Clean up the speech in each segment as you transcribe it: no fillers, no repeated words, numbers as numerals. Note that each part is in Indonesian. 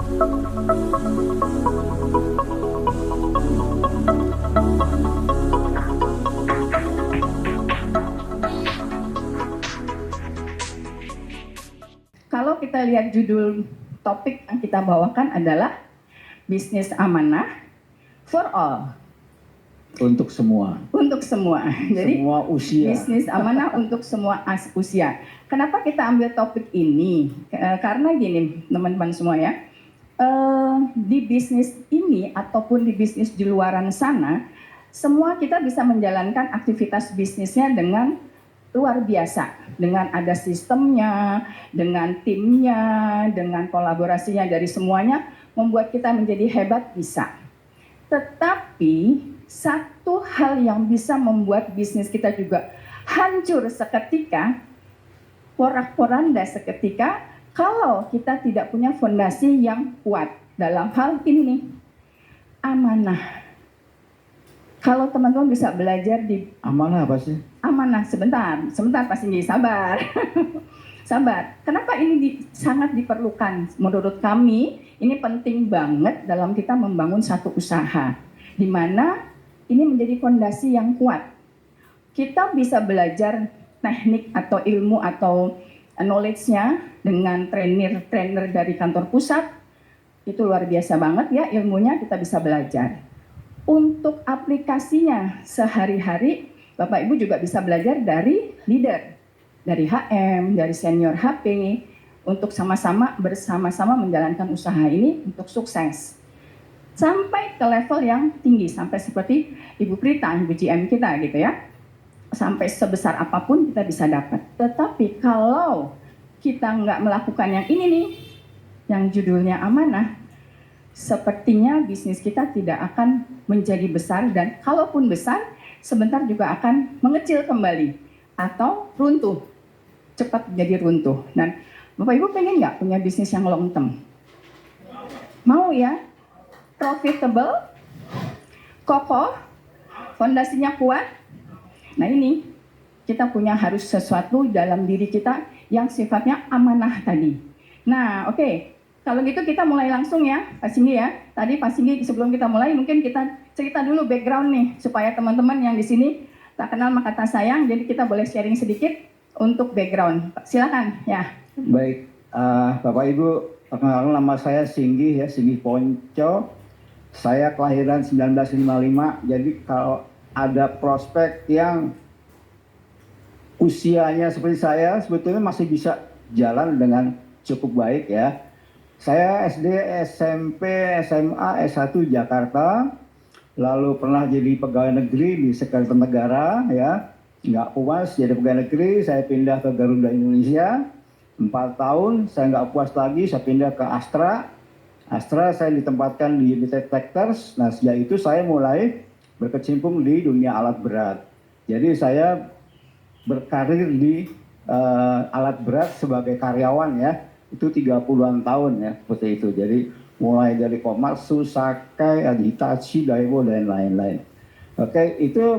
Kalau kita lihat judul topik yang kita bawakan adalah bisnis amanah for all. Untuk semua. Untuk semua. Jadi semua usia. Bisnis amanah untuk semua usia. Kenapa kita ambil topik ini? Karena gini, teman-teman semua ya. Di bisnis ini ataupun di bisnis di luaran sana, semua kita bisa menjalankan aktivitas bisnisnya dengan luar biasa, dengan ada sistemnya, dengan timnya, dengan kolaborasinya dari semuanya, membuat kita menjadi hebat bisa. Tetapi satu hal yang bisa membuat bisnis kita juga hancur seketika, porak-poranda seketika, kalau kita tidak punya fondasi yang kuat dalam hal ini nih, amanah. Kalau teman-teman bisa belajar di amanah apa sih? Amanah, sebentar Pak Singgi, sabar. Sabar. Kenapa ini sangat diperlukan? Menurut kami, ini penting banget dalam kita membangun satu usaha, di mana ini menjadi fondasi yang kuat. Kita bisa belajar teknik atau ilmu atau knowledge-nya dengan trainer dari kantor pusat, itu luar biasa banget ya ilmunya, kita bisa belajar. Untuk aplikasinya sehari-hari, Bapak Ibu juga bisa belajar dari leader, dari HM, dari senior HP, untuk bersama-sama menjalankan usaha ini untuk sukses. Sampai ke level yang tinggi, sampai seperti Ibu Prita, Ibu GM kita gitu ya. Sampai sebesar apapun kita bisa dapat. Tetapi kalau kita nggak melakukan yang ini nih, yang judulnya amanah, sepertinya bisnis kita tidak akan menjadi besar, dan kalaupun besar, sebentar juga akan mengecil kembali atau runtuh, cepat jadi runtuh. Dan Bapak Ibu pengen nggak punya bisnis yang long term? Mau ya? Profitable, kokoh, fondasinya kuat. Nah ini, kita punya harus sesuatu dalam diri kita yang sifatnya amanah tadi. Nah oke. Kalau gitu kita mulai langsung ya, Pak Singgi ya. Tadi Pak Singgi sebelum kita mulai mungkin kita cerita dulu background nih, supaya teman-teman yang di sini tak kenal maka tak sayang, jadi kita boleh sharing sedikit untuk background. Silakan ya. Baik, Bapak Ibu, perkenalkan nama saya Singgi ya, Singgi Ponco. Saya kelahiran 1955, jadi kalau ada prospek yang usianya seperti saya, sebetulnya masih bisa jalan dengan cukup baik ya. Saya SD, SMP, SMA, S1 Jakarta, lalu pernah jadi pegawai negeri di Sekretariat Negara, ya. Nggak puas jadi pegawai negeri, saya pindah ke Garuda Indonesia, 4 tahun, saya nggak puas lagi, saya pindah ke Astra. Astra saya ditempatkan di Detectors, nah sejak itu saya mulai berkecimpung di dunia alat berat. Jadi saya berkarir di alat berat sebagai karyawan ya. Itu 30-an tahun ya, seperti itu. Jadi mulai dari Komatsu, Sakai, Hitachi, Daewoo, dan lain-lain. Oke, itu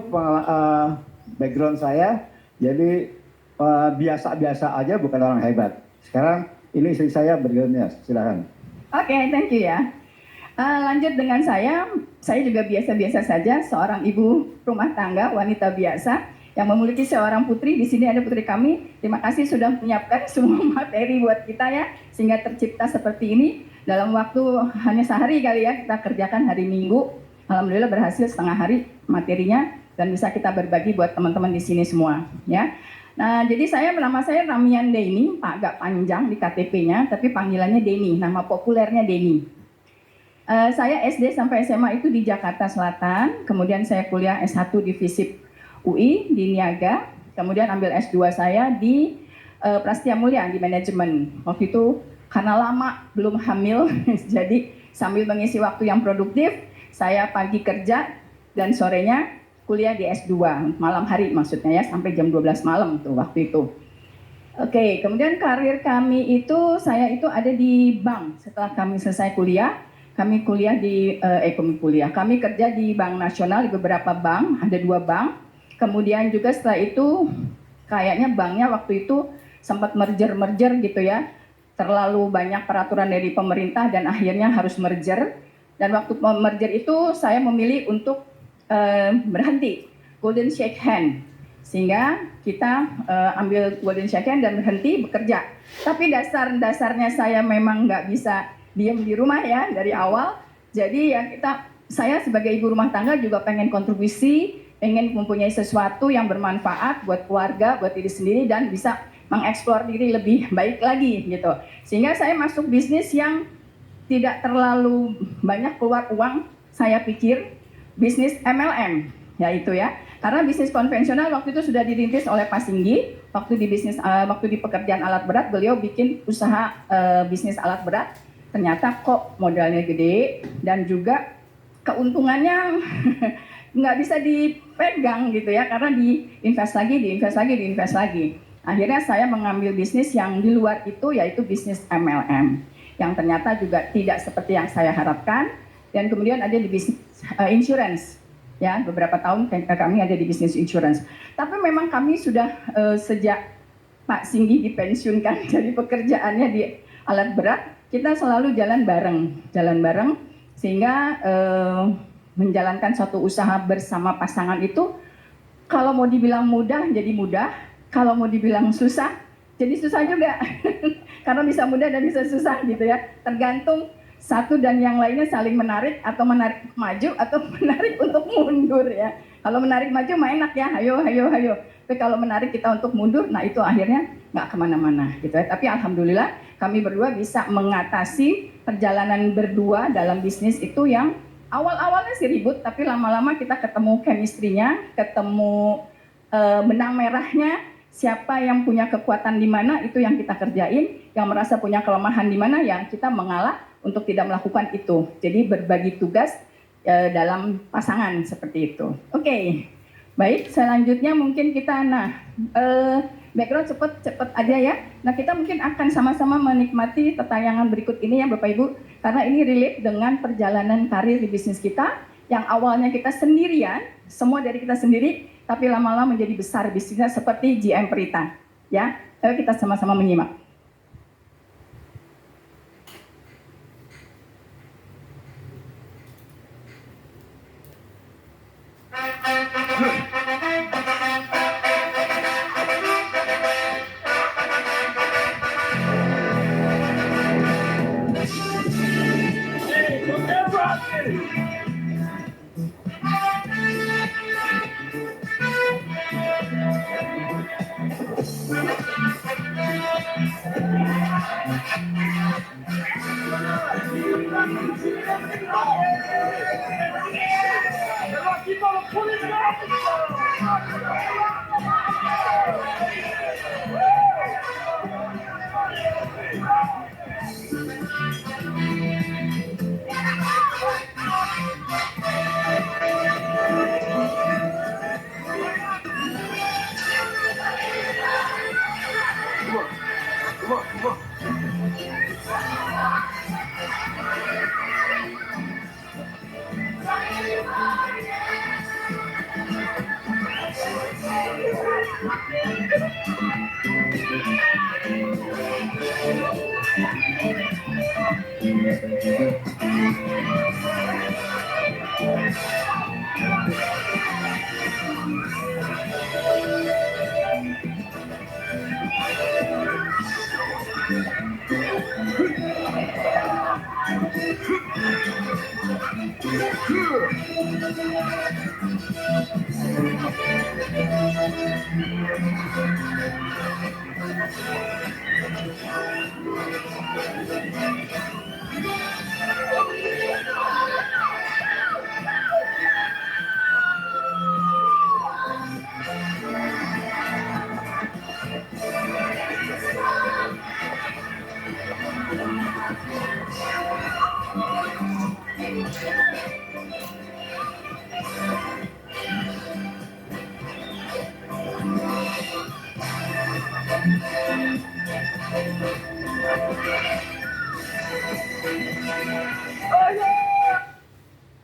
background saya. Jadi biasa-biasa aja, bukan orang hebat. Sekarang ini istri saya backgroundnya, silakan. Oke, thank you ya. Lanjut dengan saya juga biasa-biasa saja, seorang ibu rumah tangga, wanita biasa, yang memiliki seorang putri. Di sini ada putri kami. Terima kasih sudah menyiapkan semua materi buat kita ya, sehingga tercipta seperti ini dalam waktu hanya sehari kali ya, kita kerjakan hari Minggu. Alhamdulillah berhasil setengah hari materinya, dan bisa kita berbagi buat teman-teman di sini semua ya. Nah, jadi nama saya Ramian Deni, agak panjang di KTP-nya, tapi panggilannya Deni, nama populernya Deni. Saya SD sampai SMA itu di Jakarta Selatan, kemudian saya kuliah S1 di FISIP UI di Niaga, kemudian ambil S2 saya di Prasetya Mulia di manajemen. Waktu itu karena lama belum hamil, jadi sambil mengisi waktu yang produktif, saya pagi kerja dan sorenya kuliah di S2, malam hari maksudnya ya, sampai jam 12 malam tuh waktu itu. Oke, kemudian karir kami itu, saya itu ada di bank. Setelah kami selesai kuliah, kami kuliah di kami kerja di Bank Nasional, di beberapa bank, ada 2 bank. Kemudian juga setelah itu kayaknya banknya waktu itu sempat merger gitu ya, terlalu banyak peraturan dari pemerintah dan akhirnya harus merger. Dan waktu merger itu saya memilih untuk berhenti, golden shake hand, sehingga kita ambil golden shake hand dan berhenti bekerja. Tapi dasarnya saya memang nggak bisa diem di rumah ya dari awal. Jadi ya saya sebagai ibu rumah tangga juga pengen kontribusi, pengen mempunyai sesuatu yang bermanfaat buat keluarga, buat diri sendiri, dan bisa mengeksplor diri lebih baik lagi gitu. Sehingga saya masuk bisnis yang tidak terlalu banyak keluar uang, saya pikir bisnis MLM, yaitu ya. Karena bisnis konvensional waktu itu sudah dirintis oleh Pak Singgi, waktu di pekerjaan alat berat, beliau bikin usaha bisnis alat berat, ternyata kok modalnya gede dan juga keuntungannya nggak bisa dipegang gitu ya, karena diinvest lagi. Akhirnya saya mengambil bisnis yang di luar itu, yaitu bisnis MLM, yang ternyata juga tidak seperti yang saya harapkan. Dan kemudian ada di bisnis insurance, ya beberapa tahun kami ada di bisnis insurance. Tapi memang kami sudah sejak Pak Singgi dipensiunkan dari pekerjaannya di alat berat, kita selalu jalan bareng, sehingga menjalankan suatu usaha bersama pasangan itu, kalau mau dibilang mudah jadi mudah, kalau mau dibilang susah jadi susah juga. Karena bisa mudah dan bisa susah gitu ya, tergantung satu dan yang lainnya saling menarik, atau menarik maju atau menarik untuk mundur ya. Kalau menarik maju mah enak ya, hayo. Tapi kalau menarik kita untuk mundur, nah itu akhirnya nggak kemana-mana gitu ya. Tapi alhamdulillah kami berdua bisa mengatasi perjalanan berdua dalam bisnis itu yang awal-awalnya sih ribut, tapi lama-lama kita ketemu chemistry-nya, ketemu benang merahnya, siapa yang punya kekuatan di mana itu yang kita kerjain, yang merasa punya kelemahan di mana yang kita mengalah untuk tidak melakukan itu. Jadi berbagi tugas dalam pasangan seperti itu. Oke. Baik, selanjutnya mungkin kita background cepet aja ya. Nah, kita mungkin akan sama-sama menikmati tayangan berikut ini ya Bapak Ibu, karena ini relate dengan perjalanan karir di bisnis kita yang awalnya kita sendirian, semua dari kita sendiri, tapi lama-lama menjadi besar bisnisnya seperti GM Prita. Ya, ayo kita sama-sama menyimak.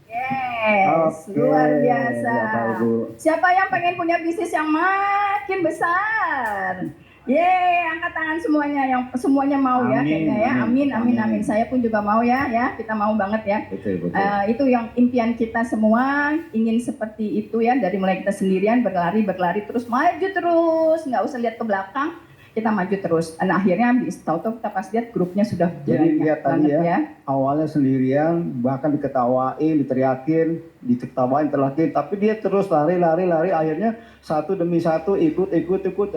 Yes, luar biasa. Siapa yang pengen punya bisnis yang makin besar? Yeay, angkat tangan semuanya yang semuanya mau ya Amin, kayaknya ya. Amin, amin, amin. Saya pun juga mau ya, kita mau banget ya. Betul. Itu yang impian kita semua, ingin seperti itu ya, dari mulai kita sendirian berlari terus maju terus, nggak usah lihat ke belakang, kita maju terus. Dan akhirnya tahu-tahu kita pas lihat grupnya sudah Jadi lihat tadi banget ya, awalnya sendirian, bahkan diketawain, diteriakin, diketawain, terlakin, tapi dia terus lari, akhirnya satu demi satu ikut,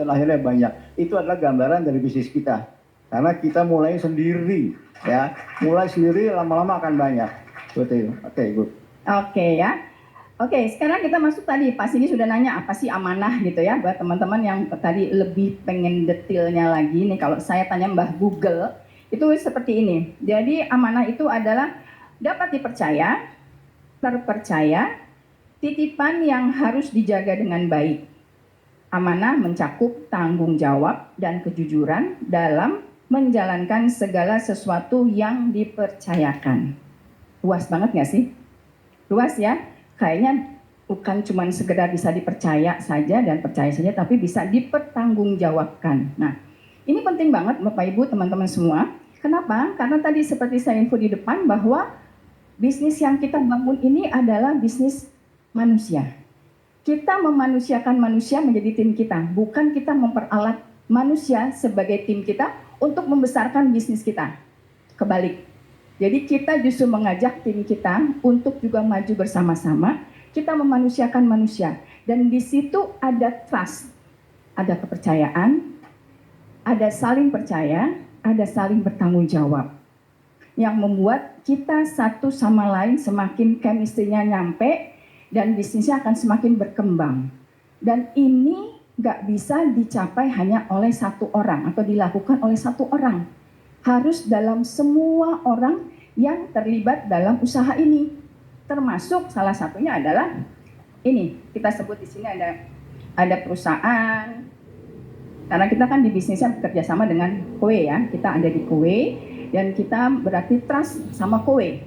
dan akhirnya banyak. Itu adalah gambaran dari bisnis kita. Karena kita mulai sendiri, ya, mulai sendiri lama-lama akan banyak. Betul. Oke, good. Oke ya. Oke, sekarang kita masuk tadi. Pas ini sudah nanya apa sih amanah gitu ya. Buat teman-teman yang tadi lebih pengen detailnya lagi nih, kalau saya tanya Mbah Google, itu seperti ini. Jadi amanah itu adalah dapat dipercaya, terpercaya, titipan yang harus dijaga dengan baik. Amanah mencakup tanggung jawab dan kejujuran dalam menjalankan segala sesuatu yang dipercayakan. Luas banget nggak sih? Luas ya? Kayaknya bukan cuma sekedar bisa dipercaya saja dan percaya saja, tapi bisa dipertanggungjawabkan. Nah, ini penting banget Bapak Ibu, teman-teman semua. Kenapa? Karena tadi seperti saya info di depan bahwa bisnis yang kita bangun ini adalah bisnis manusia. Kita memanusiakan manusia menjadi tim kita, bukan kita memperalat manusia sebagai tim kita untuk membesarkan bisnis kita. Kebalik. Jadi kita justru mengajak tim kita untuk juga maju bersama-sama, kita memanusiakan manusia. Dan di situ ada trust, ada kepercayaan, ada saling percaya, ada saling bertanggung jawab. Yang membuat kita satu sama lain semakin chemistry-nya nyampe dan bisnisnya akan semakin berkembang. Dan ini nggak bisa dicapai hanya oleh satu orang atau dilakukan oleh satu orang. Harus dalam semua orang yang terlibat dalam usaha ini, termasuk salah satunya adalah ini, kita sebut di sini ada perusahaan, karena kita kan di bisnisnya bekerja sama dengan Kowe ya, kita ada di Kowe dan kita berarti trust sama Kowe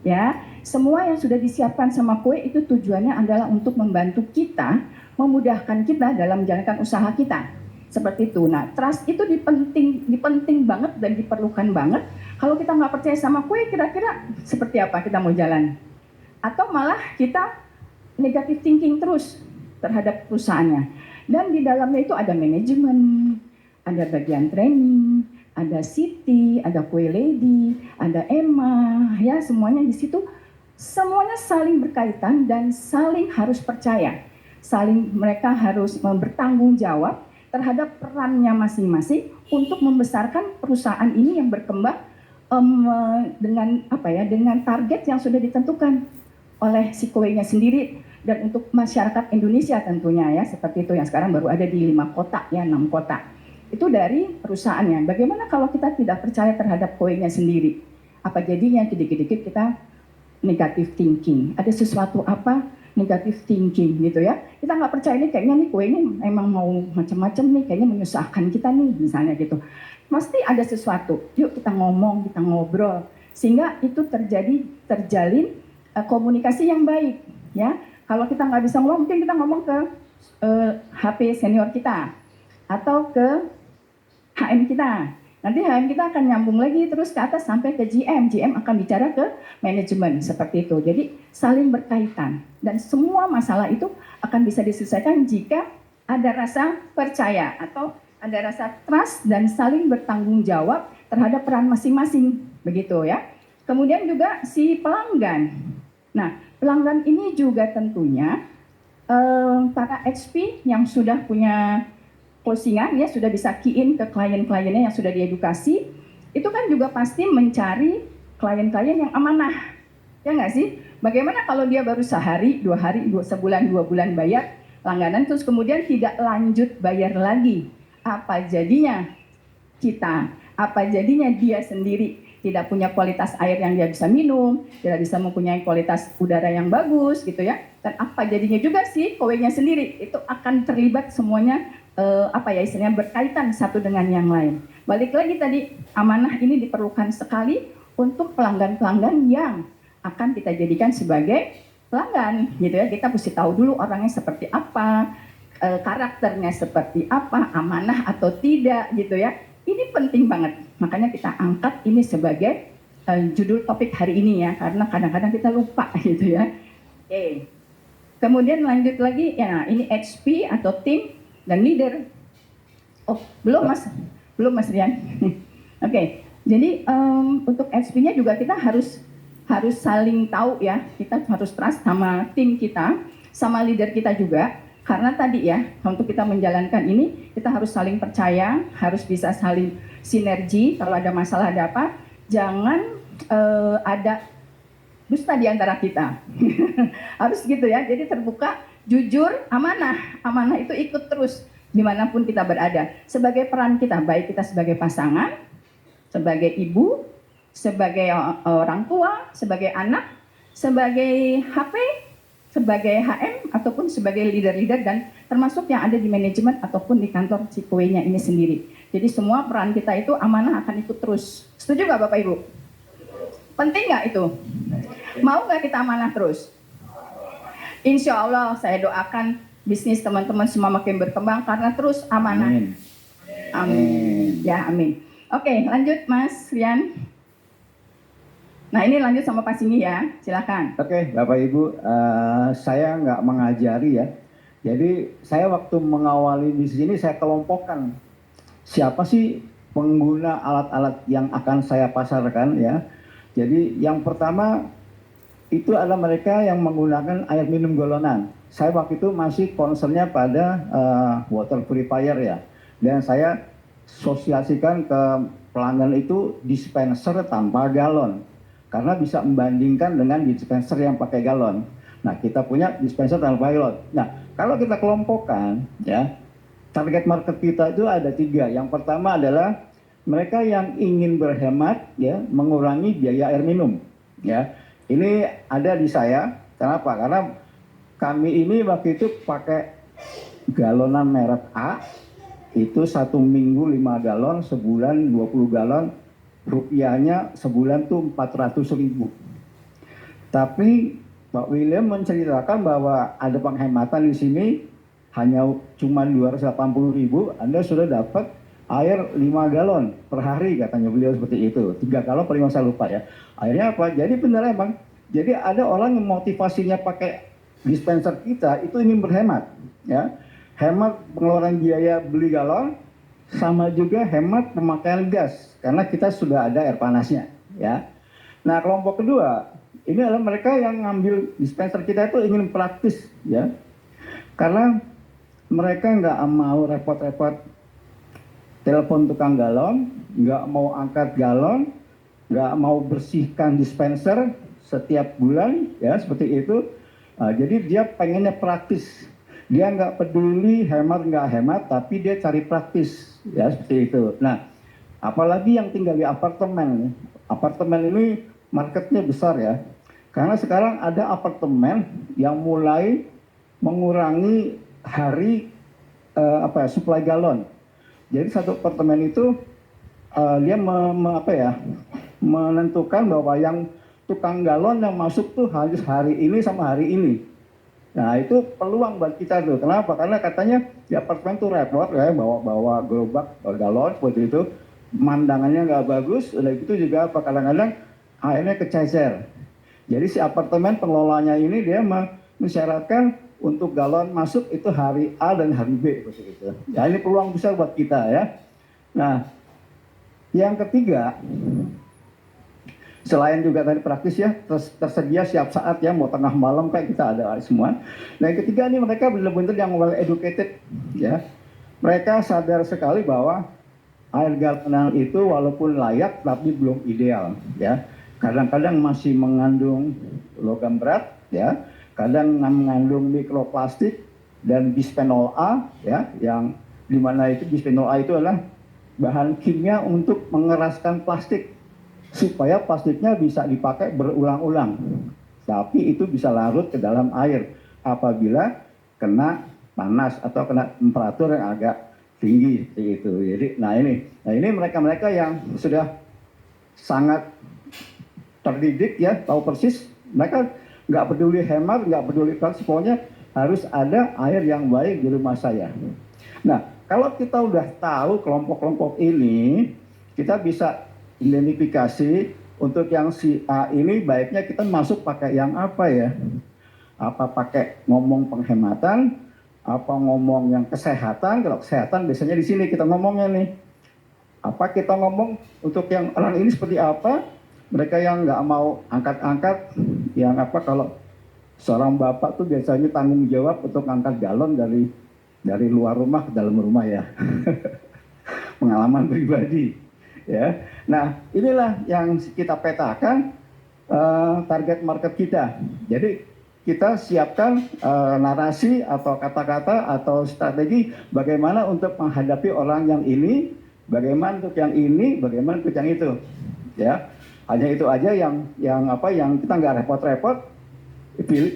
ya. Semua yang sudah disiapkan sama Kowe itu tujuannya adalah untuk membantu kita, memudahkan kita dalam menjalankan usaha kita. Seperti itu. Nah, trust itu dipenting banget dan diperlukan banget. Kalau kita nggak percaya sama Kowe, kira-kira seperti apa kita mau jalan? Atau malah kita negative thinking terus terhadap perusahaannya. Dan di dalamnya itu ada manajemen, ada bagian training, ada Siti, ada Kowe Lady, ada Emma, ya semuanya di situ. Semuanya saling berkaitan dan saling harus percaya. Mereka harus bertanggung jawab terhadap perannya masing-masing untuk membesarkan perusahaan ini yang berkembang dengan target yang sudah ditentukan oleh si Kowe-nya sendiri dan untuk masyarakat Indonesia tentunya ya, seperti itu yang sekarang baru ada di 5 kota ya, 6 kota. Itu dari perusahaannya. Bagaimana kalau kita tidak percaya terhadap Kowe-nya sendiri? Apa jadinya dikit-dikit kita negative thinking? Ada sesuatu apa? Negative thinking gitu ya. Kita nggak percaya nih, kayaknya nih Kowe ini emang mau macam-macam nih, kayaknya menyusahkan kita nih misalnya gitu. Pasti ada sesuatu. Yuk kita ngomong, kita ngobrol sehingga itu terjalin komunikasi yang baik ya. Kalau kita nggak bisa ngomong, mungkin kita ngomong ke HP senior kita atau ke HM kita. Nanti HM kita akan nyambung lagi terus ke atas sampai ke GM. GM akan bicara ke manajemen seperti itu. Jadi saling berkaitan dan semua masalah itu akan bisa diselesaikan jika ada rasa percaya atau ada rasa trust dan saling bertanggung jawab terhadap peran masing-masing, begitu ya. Kemudian juga si pelanggan. Nah, pelanggan ini juga tentunya para HP yang sudah punya closingan ya, sudah bisa key-in ke klien-kliennya yang sudah diedukasi, itu kan juga pasti mencari klien-klien yang amanah, ya nggak sih? Bagaimana kalau dia baru sehari, 2 hari, sebulan, 2 bulan bayar langganan, terus kemudian tidak lanjut bayar lagi? Apa jadinya kita? Apa jadinya dia sendiri? Tidak punya kualitas air yang dia bisa minum, tidak bisa mempunyai kualitas udara yang bagus gitu ya. Dan apa jadinya juga sih Kowe-nya sendiri? Itu akan terlibat semuanya istilahnya berkaitan satu dengan yang lain. Balik lagi tadi, amanah ini diperlukan sekali untuk pelanggan-pelanggan yang akan kita jadikan sebagai pelanggan gitu ya. Kita mesti tahu dulu orangnya seperti apa, karakternya seperti apa, amanah atau tidak gitu ya. Ini penting banget. Makanya kita angkat ini sebagai judul topik hari ini ya, karena kadang-kadang kita lupa gitu ya. Oke. Kemudian lanjut lagi ya, ini HP atau tim dan leader. Oh, belum Mas Rian. Oke. Jadi untuk HP-nya juga kita harus saling tahu ya. Kita harus trust sama tim kita, sama leader kita juga. Karena tadi ya, untuk kita menjalankan ini, kita harus saling percaya, harus bisa saling sinergi. Kalau ada masalah, ada apa, jangan ada dusta di antara kita. Harus gitu ya, jadi terbuka, jujur, amanah. Amanah itu ikut terus dimanapun kita berada. Sebagai peran kita, baik kita sebagai pasangan, sebagai ibu, sebagai orang tua, sebagai anak, sebagai HP, sebagai HM ataupun sebagai leader-leader dan termasuk yang ada di manajemen ataupun di kantor Cikoway-nya ini sendiri. Jadi semua peran kita itu amanah akan ikut terus. Setuju nggak Bapak Ibu? Penting nggak itu? Mau nggak kita amanah terus? Insya Allah saya doakan bisnis teman-teman semua makin berkembang karena terus amanah. Amin. Amin. Ya amin. Oke lanjut Mas Rian. Nah ini lanjut sama Pak Singgi ya, silakan. Oke, Bapak Ibu, saya nggak mengajari ya. Jadi saya waktu mengawali bisnis ini saya kelompokkan siapa sih pengguna alat-alat yang akan saya pasarkan ya. Jadi yang pertama itu adalah mereka yang menggunakan air minum galonan. Saya waktu itu masih concernnya pada water purifier ya. Dan saya sosiasikan ke pelanggan itu dispenser tanpa galon. Karena bisa membandingkan dengan dispenser yang pakai galon. Nah, kita punya dispenser tanpa galon. Nah, kalau kita kelompokkan, ya, target market kita itu ada 3. Yang pertama adalah mereka yang ingin berhemat, ya, mengurangi biaya air minum. Ya, ini ada di saya. Kenapa? Karena kami ini waktu itu pakai galonan merek A, itu 1 minggu 5 galon, sebulan 20 galon. Rupiahnya sebulan tuh 400.000. Tapi Pak William menceritakan bahwa ada penghematan di sini hanya cuma 280.000, Anda sudah dapat air 5 galon per hari katanya beliau seperti itu. 3 galon per 5 saya lupa ya. Akhirnya apa? Jadi benar emang. Jadi ada orang yang motivasinya pakai dispenser kita itu ingin berhemat ya. Hemat pengeluaran biaya beli galon, sama juga hemat pemakaian gas karena kita sudah ada air panasnya ya. Nah kelompok kedua ini adalah mereka yang ngambil dispenser kita itu ingin praktis ya, karena mereka nggak mau repot-repot telepon tukang galon, nggak mau angkat galon, nggak mau bersihkan dispenser setiap bulan ya seperti itu. Jadi dia pengennya praktis. Dia nggak peduli hemat nggak hemat, tapi dia cari praktis, ya seperti itu. Nah, apalagi yang tinggal di apartemen. Apartemen ini marketnya besar ya. Karena sekarang ada apartemen yang mulai mengurangi hari supply galon. Jadi satu apartemen itu dia menentukan bahwa yang tukang galon yang masuk tuh harus hari ini sama hari ini. Nah itu peluang buat kita tuh. Kenapa? Karena katanya di apartemen tuh repot ya, bawa gerobak galon seperti itu, pemandangannya nggak bagus. Udah itu juga apa kadang-kadang airnya kececer. Jadi si apartemen pengelolanya ini dia mensyaratkan untuk galon masuk itu hari A dan hari B seperti itu. Ya ini peluang besar buat kita ya. Nah yang ketiga, selain juga tadi praktis ya, tersedia siap saat ya, mau tengah malam kayak kita ada semua. Nah yang ketiga ini mereka benar-benar yang well educated ya. Mereka sadar sekali bahwa air galonan itu walaupun layak tapi belum ideal ya. Kadang-kadang masih mengandung logam berat ya, kadang mengandung mikroplastik dan bisphenol A ya, yang dimana itu bisphenol A itu adalah bahan kimia untuk mengeraskan plastik supaya plastiknya bisa dipakai berulang-ulang. Tapi itu bisa larut ke dalam air apabila kena panas atau kena temperatur yang agak tinggi seperti itu. Jadi, nah ini mereka-mereka yang sudah sangat terdidik ya, tahu persis. Mereka nggak peduli hemat, nggak peduli praktis, pokoknya harus ada air yang baik di rumah saya. Nah, kalau kita udah tahu kelompok-kelompok ini, kita bisa identifikasi untuk yang si A ini baiknya kita masuk pakai yang apa ya? Apa pakai ngomong penghematan, apa ngomong yang kesehatan? Kalau kesehatan biasanya di sini kita ngomongnya nih. Apa kita ngomong untuk yang orang ini seperti apa? Mereka yang nggak mau angkat-angkat, yang apa kalau seorang bapak tuh biasanya tanggung jawab untuk angkat galon dari luar rumah ke dalam rumah ya. Pengalaman pribadi ya. Nah, inilah yang kita petakan target market kita. Jadi kita siapkan narasi atau kata-kata atau strategi bagaimana untuk menghadapi orang yang ini, bagaimana untuk yang ini, bagaimana untuk yang itu. Ya. Hanya itu aja yang kita nggak repot-repot.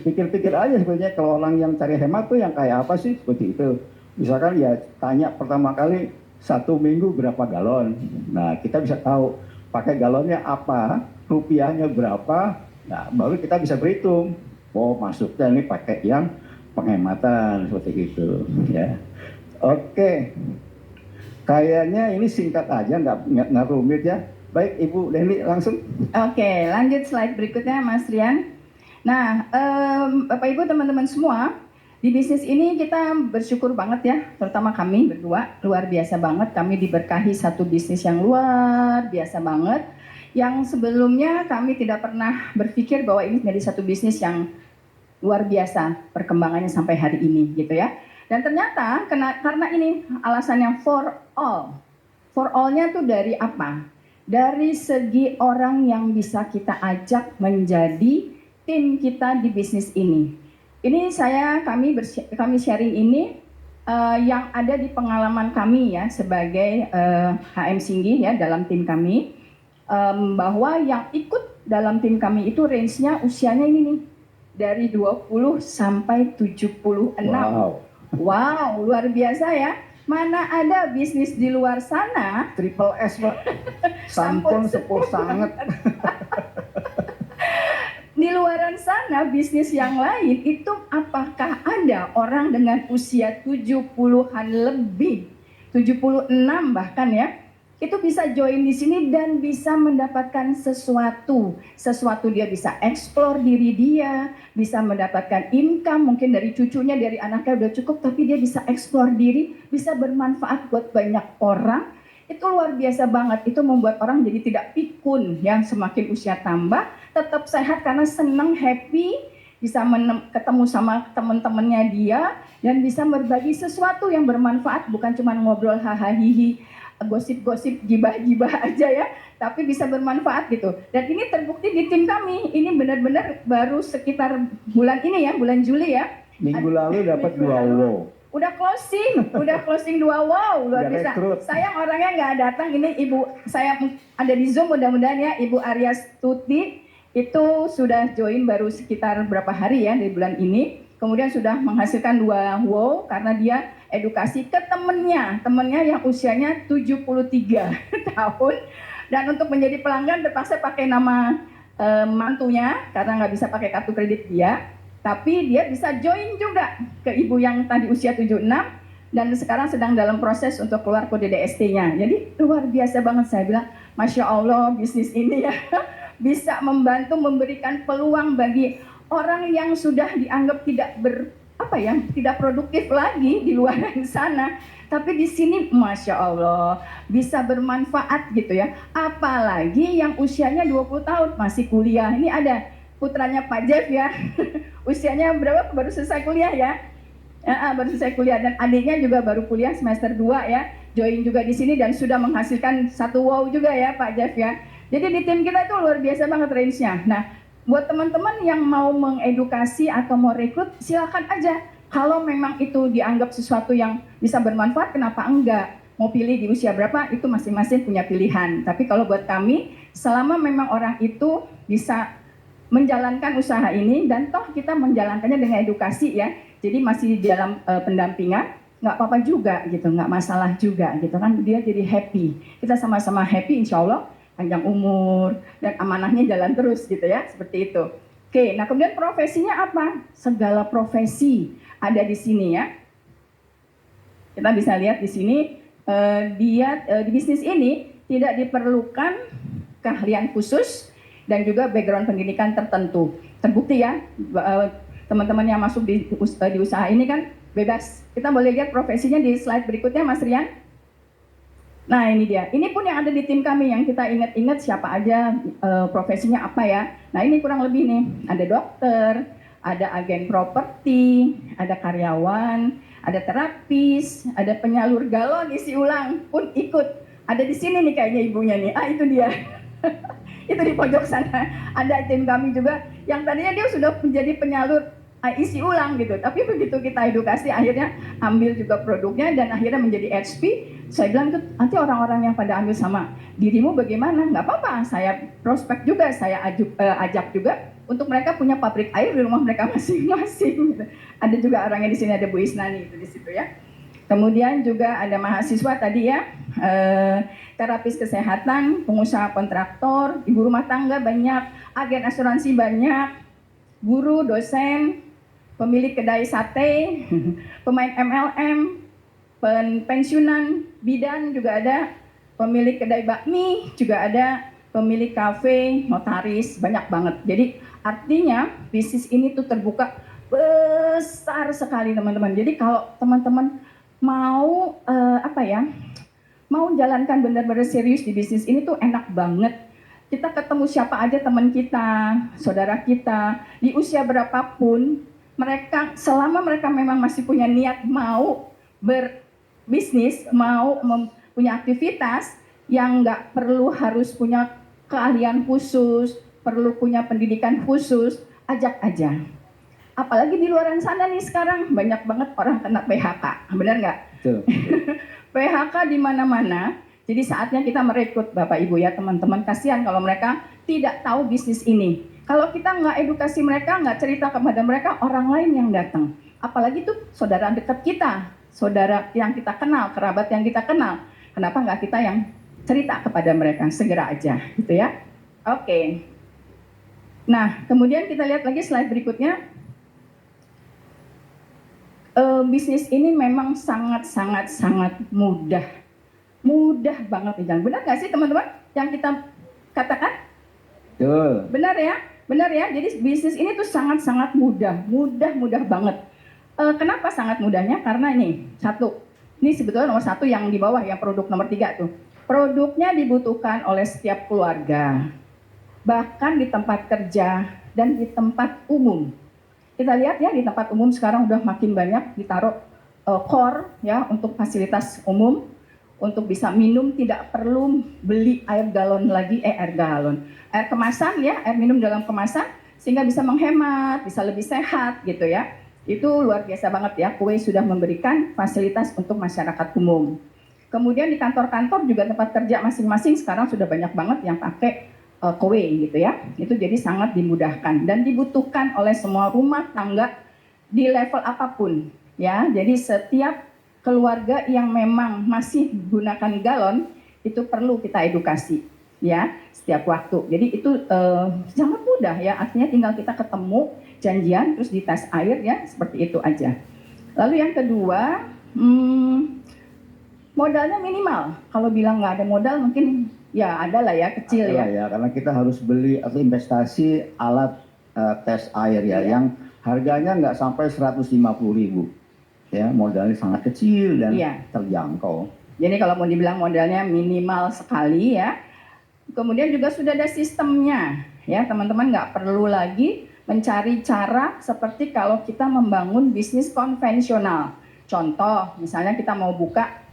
Pikir-pikir aja sebenarnya kalau orang yang cari hemat tuh yang kayak apa sih, seperti itu. Misalkan ya tanya pertama kali 1 minggu berapa galon. Nah, kita bisa tahu pakai galonnya apa, rupiahnya berapa. Nah, baru kita bisa berhitung. Oh, masuknya ini pakai yang penghematan seperti itu ya. Oke. Kayaknya ini singkat aja, nggak rumit ya. Baik, Ibu Deni langsung. Oke, lanjut slide berikutnya, Mas Rian. Nah, Bapak Ibu teman-teman semua, di bisnis ini kita bersyukur banget ya, terutama kami berdua, luar biasa banget. Kami diberkahi satu bisnis yang luar biasa banget, yang sebelumnya kami tidak pernah berpikir bahwa ini menjadi satu bisnis yang luar biasa perkembangannya sampai hari ini gitu ya. Dan ternyata karena ini alasannya for all. For all-nya tuh dari apa? Dari segi orang yang bisa kita ajak menjadi tim kita di bisnis ini. Ini kami sharing ini yang ada di pengalaman kami ya sebagai HM Singgi ya dalam tim kami, bahwa yang ikut dalam tim kami itu range-nya usianya ini nih dari 20 sampai 76. Wow, luar biasa ya. Mana ada bisnis di luar sana Triple S, Pak. Sampun sepuh sangat. Di luaran sana bisnis yang lain itu apakah ada orang dengan usia 70-an lebih, 76 bahkan ya, itu bisa join di sini dan bisa mendapatkan sesuatu dia bisa eksplor diri dia, bisa mendapatkan income mungkin dari cucunya, dari anaknya udah cukup, tapi dia bisa eksplor diri, bisa bermanfaat buat banyak orang. Itu luar biasa banget, itu membuat orang jadi tidak pikun yang semakin usia tambah, tetap sehat karena senang, happy, bisa ketemu sama teman-temannya dia, dan bisa berbagi sesuatu yang bermanfaat, bukan cuma ngobrol hahaha, gosip-gosip, gibah-gibah aja ya, tapi bisa bermanfaat gitu. Dan ini terbukti di tim kami, ini benar-benar baru sekitar bulan ini ya, bulan Juli ya. Minggu lalu dapat 2 wow. Udah closing 2 wow, luar biasa. Sayang orangnya nggak datang, ini ibu saya ada di Zoom, mudah-mudahan ya, Ibu Arya Stuti itu sudah join baru sekitar berapa hari ya di bulan ini. Kemudian sudah menghasilkan 2 wow karena dia edukasi ke temennya yang usianya 73 tahun. Dan untuk menjadi pelanggan terpaksa pakai nama mantunya karena nggak bisa pakai kartu kredit dia. Tapi dia bisa join juga ke ibu yang tadi usia 76 dan sekarang sedang dalam proses untuk keluar kode DST-nya. Jadi luar biasa banget, saya bilang, Masya Allah bisnis ini ya bisa membantu memberikan peluang bagi orang yang sudah dianggap tidak produktif lagi di luar sana. Tapi di sini Masya Allah bisa bermanfaat gitu ya. Apalagi yang usianya 20 tahun masih kuliah. Ini ada putranya Pak Jeff ya, usianya berapa, baru selesai kuliah ya, baru selesai kuliah, dan adiknya juga baru kuliah semester 2 ya, join juga di sini dan sudah menghasilkan 1 wow juga ya Pak Jeff ya. Jadi di tim kita itu luar biasa banget range-nya. Nah, buat teman-teman yang mau mengedukasi atau mau rekrut, silakan aja. Kalau memang itu dianggap sesuatu yang bisa bermanfaat, kenapa enggak? Mau pilih di usia berapa, itu masing-masing punya pilihan. Tapi kalau buat kami, selama memang orang itu bisa menjalankan usaha ini, dan toh kita menjalankannya dengan edukasi ya, jadi masih di dalam pendampingan, nggak apa-apa juga gitu, nggak masalah juga gitu kan, dia jadi happy, kita sama-sama happy, insya Allah panjang umur dan amanahnya jalan terus gitu ya, seperti itu. Oke, nah kemudian profesinya apa? Segala profesi ada di sini ya. Kita bisa lihat di sini di bisnis ini tidak diperlukan keahlian khusus dan juga background pendidikan tertentu. Terbukti ya, teman-teman yang masuk di usaha ini kan bebas. Kita boleh lihat profesinya di slide berikutnya, Mas Rian. Nah ini dia, ini pun yang ada di tim kami yang kita ingat-ingat siapa aja profesinya apa ya. Nah ini kurang lebih nih, ada dokter, ada agen properti, ada karyawan, ada terapis, ada penyalur galon isi ulang pun ikut. Ada di sini nih kayaknya ibunya nih, itu dia. Itu di pojok sana, ada tim kami juga yang tadinya dia sudah menjadi penyalur isi ulang gitu. Tapi begitu kita edukasi akhirnya ambil juga produknya dan akhirnya menjadi HP. Saya bilang tuh nanti orang-orang yang pada ambil sama dirimu bagaimana? Nggak apa-apa, saya prospek juga, saya ajak juga untuk mereka punya pabrik air di rumah mereka masing-masing. Gitu. Ada juga orangnya di sini, ada Bu Isnani itu di situ ya. Kemudian juga ada mahasiswa tadi ya, terapis kesehatan, pengusaha kontraktor, ibu rumah tangga banyak, agen asuransi banyak, guru, dosen, pemilik kedai sate, pemain MLM, pensiunan, bidan juga ada, pemilik kedai bakmi juga ada, pemilik kafe, notaris, banyak banget. Jadi artinya bisnis ini tuh terbuka besar sekali teman-teman. Jadi kalau teman-teman mau mau jalankan benar-benar serius di bisnis ini tuh enak banget. Kita ketemu siapa aja teman kita, saudara kita, di usia berapapun, mereka selama mereka memang masih punya niat mau berbisnis, mau punya aktivitas yang nggak perlu harus punya keahlian khusus, perlu punya pendidikan khusus, ajak aja. Apalagi di luar sana nih sekarang banyak banget orang kena PHK, benar nggak? PHK di mana-mana. Jadi saatnya kita merekrut Bapak Ibu ya teman-teman. Kasihan kalau mereka tidak tahu bisnis ini. Kalau kita nggak edukasi mereka, nggak cerita kepada mereka, orang lain yang datang. Apalagi tuh saudara dekat kita, saudara yang kita kenal, kerabat yang kita kenal. Kenapa nggak kita yang cerita kepada mereka? Segera aja, gitu ya. Oke. Nah, kemudian kita lihat lagi slide berikutnya. Bisnis ini memang sangat mudah. Mudah banget nih, benar nggak sih teman-teman yang kita katakan? Betul. Benar ya. Jadi bisnis ini tuh sangat mudah banget. Kenapa sangat mudahnya? Karena ini sebetulnya nomor 1 yang di bawah, yang produk nomor 3 tuh. Produknya dibutuhkan oleh setiap keluarga, bahkan di tempat kerja dan di tempat umum. Kita lihat ya di tempat umum sekarang udah makin banyak ditaruh core ya untuk fasilitas umum. Untuk bisa minum tidak perlu beli air kemasan ya, air minum dalam kemasan sehingga bisa menghemat, bisa lebih sehat gitu ya. Itu luar biasa banget ya, Kue sudah memberikan fasilitas untuk masyarakat umum. Kemudian di kantor-kantor juga tempat kerja masing-masing sekarang sudah banyak banget yang pakai Kue gitu ya. Itu jadi sangat dimudahkan dan dibutuhkan oleh semua rumah tangga di level apapun ya. Jadi setiap keluarga yang memang masih gunakan galon itu perlu kita edukasi ya setiap waktu. Jadi itu sangat mudah ya, artinya tinggal kita ketemu janjian terus dites air ya, seperti itu aja. Lalu yang kedua, modalnya minimal. Kalau bilang nggak ada modal mungkin ya ada lah ya, kecil ya. Karena kita harus beli atau investasi alat tes air ya, yang harganya nggak sampai 150.000. Ya, modalnya sangat kecil dan terjangkau. Jadi kalau mau dibilang modalnya minimal sekali ya. Kemudian juga sudah ada sistemnya ya, teman-teman nggak perlu lagi mencari cara seperti kalau kita membangun bisnis konvensional. Contoh, misalnya kita mau buka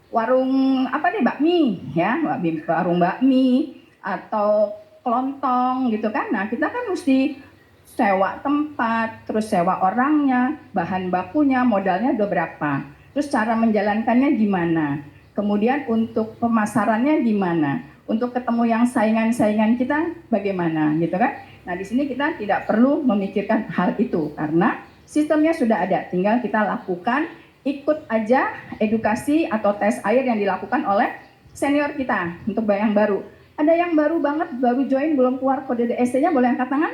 warung bakmi ya, warung bakmi atau kelontong gitu kan. Nah, kita kan mesti sewa tempat, terus sewa orangnya, bahan bakunya, modalnya udah berapa, terus cara menjalankannya gimana, kemudian untuk pemasarannya gimana, untuk ketemu yang saingan-saingan kita bagaimana gitu kan. Nah di sini kita tidak perlu memikirkan hal itu karena sistemnya sudah ada, tinggal kita lakukan, ikut aja edukasi atau tes air yang dilakukan oleh senior kita untuk yang baru. Ada yang baru banget, baru join, belum keluar kode DST-nya, boleh angkat tangan?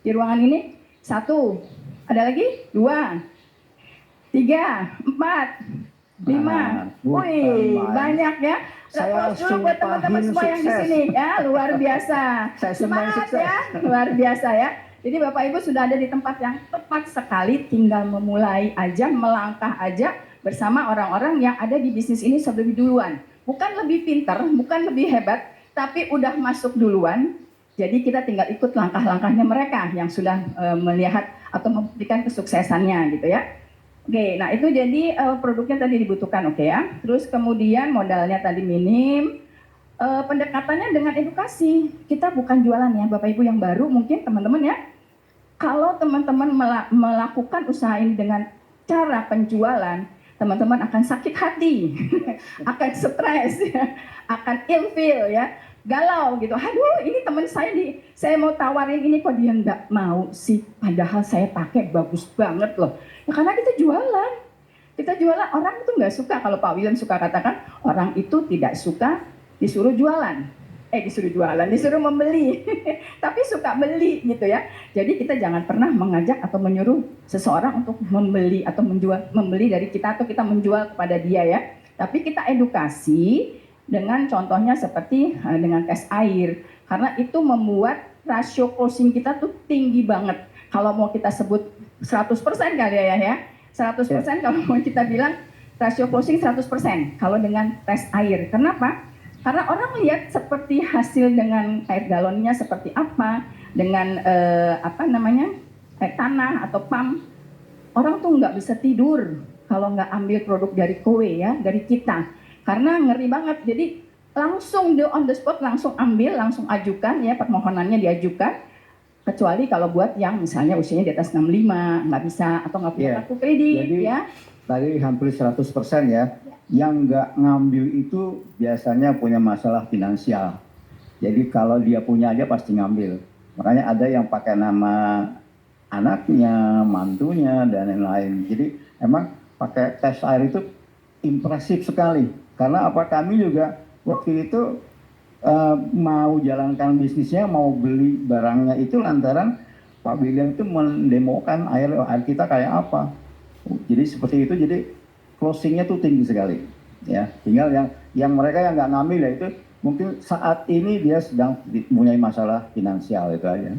di ruangan ini? 1. Ada lagi? 2, 3, 4, 5. Wih, banyak ya. Saya Applause dulu buat teman-teman semua yang di sukses. sini ya, luar biasa. Saya semuanya Semangat sukses. ya, luar biasa ya. Jadi Bapak Ibu sudah ada di tempat yang tepat sekali, tinggal memulai aja, melangkah aja bersama orang-orang yang ada di bisnis ini lebih duluan. Bukan lebih pintar, bukan lebih hebat, tapi udah masuk duluan. Jadi kita tinggal ikut langkah-langkahnya mereka yang sudah melihat atau membuktikan kesuksesannya gitu ya. Oke, nah itu jadi produknya tadi dibutuhkan, oke ya. Terus kemudian modalnya tadi minim, pendekatannya dengan edukasi. Kita bukan jualan ya, Bapak Ibu yang baru mungkin teman-teman ya. Kalau teman-teman melakukan usaha ini dengan cara penjualan, teman-teman akan sakit hati, akan stres, ya, akan ilfeel ya, galau gitu. Aduh, ini teman saya mau tawarin ini kok dia nggak mau sih. Padahal saya pakai bagus banget loh. Ya, karena kita jualan. Kita jualan, orang itu nggak suka, kalau Pak William suka katakan, orang itu tidak suka disuruh jualan. Disuruh membeli. Tapi suka beli gitu ya. Jadi kita jangan pernah mengajak atau menyuruh seseorang untuk membeli atau membeli dari kita atau kita menjual kepada dia ya. Tapi kita edukasi dengan contohnya seperti dengan tes air. Karena itu membuat rasio closing kita tuh tinggi banget. Kalau mau kita sebut 100% kali ya. 100% kalau mau kita bilang rasio closing 100% kalau dengan tes air. Kenapa? Karena orang lihat seperti hasil dengan air galonnya seperti apa, dengan air tanah atau pump. Orang tuh nggak bisa tidur kalau nggak ambil produk dari Kowe ya, dari kita. Karena ngeri banget. Jadi langsung on the spot, langsung ambil, langsung ajukan ya, permohonannya diajukan. Kecuali kalau buat yang misalnya usianya di atas 65, nggak bisa atau nggak punya kartu kredit. Jadi, ya. Tadi hampir 100% ya. Yang nggak ngambil itu biasanya punya masalah finansial. Jadi kalau dia punya aja pasti ngambil. Makanya ada yang pakai nama anaknya, mantunya, dan lain-lain. Jadi emang pakai tes air itu impresif sekali. Karena apa, kami juga waktu itu mau jalankan bisnisnya, mau beli barangnya itu lantaran Pak William itu mendemokan air kita kayak apa. Jadi seperti itu, jadi closingnya tuh tinggi sekali. Ya, tinggal yang mereka yang nggak ngambil ya itu mungkin saat ini dia sedang mempunyai masalah finansial itu aja.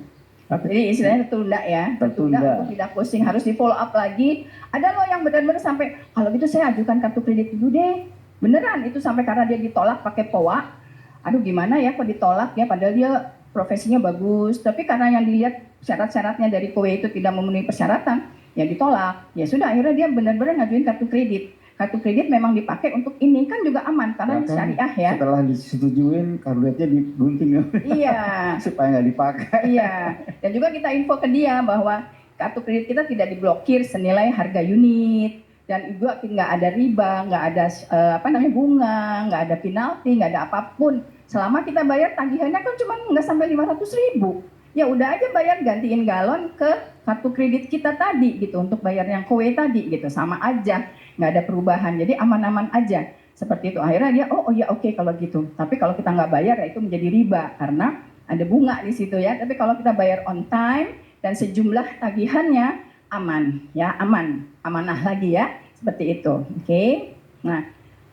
Jadi istilahnya tertunda ya, tertunda untuk tidak closing, harus di follow up lagi. Ada loh yang benar-benar sampai kalau gitu saya ajukan kartu kredit dulu deh. Beneran itu sampai karena dia ditolak pakai POA. Aduh gimana ya kok ditolak ya, padahal dia profesinya bagus, tapi karena yang dilihat syarat-syaratnya dari Kowe itu tidak memenuhi persyaratan, ya ditolak. Ya sudah, akhirnya dia benar-benar ngajuin kartu kredit. Kartu kredit memang dipakai untuk ini, kan juga aman karena Bahkan syariah ya. Setelah disetujuin, kreditnya digunting Iya. supaya nggak dipakai. Iya. Dan juga kita info ke dia bahwa kartu kredit kita tidak diblokir senilai harga unit, dan juga nggak ada riba, nggak ada bunga, nggak ada penalti, nggak ada apapun. Selama kita bayar tagihannya kan cuma nggak sampai 500.000. Ya udah aja bayar, gantiin galon ke kartu kredit kita tadi gitu untuk bayar yang Kowe tadi gitu, sama aja, nggak ada perubahan. Jadi aman-aman aja seperti itu. Akhirnya dia oh ya oke kalau gitu. Tapi kalau kita nggak bayar ya itu menjadi riba karena ada bunga di situ ya. Tapi kalau kita bayar on time dan sejumlah tagihannya aman ya, amanah lagi ya, seperti itu. Oke. Nah,